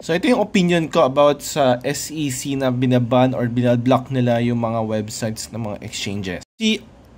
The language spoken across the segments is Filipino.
So ito yung opinion ko about sa SEC na binaban or binablock nila yung mga websites ng mga exchanges.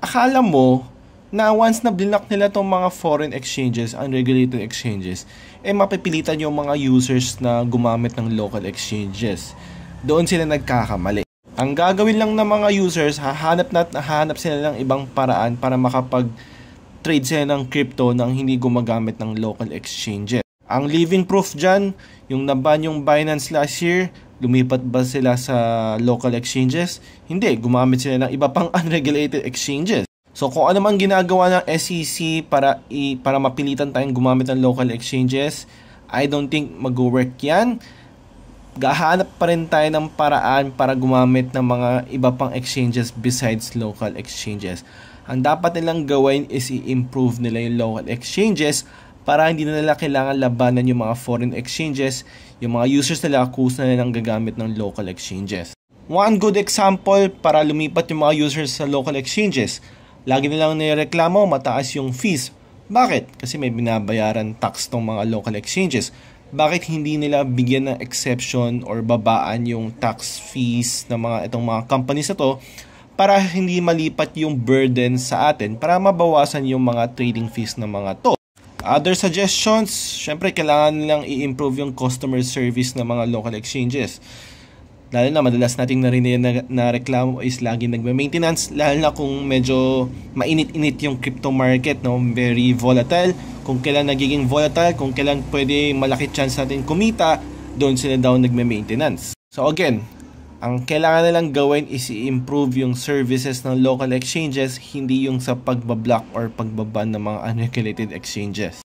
Akala mo na once na binlock nila tong mga foreign exchanges, unregulated exchanges, mapipilitan yung mga users na gumamit ng local exchanges. Doon sila nagkakamali. Ang gagawin lang ng mga users, hahanap sila ng ibang paraan para makapag-trade sila ng crypto nang hindi gumagamit ng local exchanges. Ang living proof dyan, yung naban yung Binance last year, lumipat ba sila sa local exchanges? Hindi, gumamit sila ng iba pang unregulated exchanges. So kung ano man ginagawa ng SEC para mapilitan tayong gumamit ng local exchanges, I don't think mag-work yan. Gahanap pa rin tayo ng paraan para gumamit ng mga iba pang exchanges besides local exchanges. Ang dapat nilang gawin is i-improve nila yung local exchanges para hindi na nila kailangan labanan yung mga foreign exchanges, yung mga users nila kung na nilang gagamit ng local exchanges. One good example para lumipat yung mga users sa local exchanges, lagi nilang nireklamo mataas yung fees. Bakit? Kasi may binabayaran tax tong mga local exchanges. Bakit hindi nila bigyan ng exception or babaan yung tax fees ng itong mga companies na to para hindi malipat yung burden sa atin para mabawasan yung mga trading fees ng mga to. Other suggestions, syempre kailangan nilang i-improve yung customer service ng mga local exchanges. Lalo na madalas nating narinig na reklamo is lagi nagme-maintenance, lalo na kung medyo mainit-init yung crypto market, no? Very volatile. Kung kailan nagiging volatile, kung kailan pwede malaki chance natin kumita, doon sila daw nagme-maintenance. So again, ang kailangan nilang gawin is i-improve yung services ng local exchanges, hindi yung sa pagbablock or pagbaban ng mga unregulated exchanges.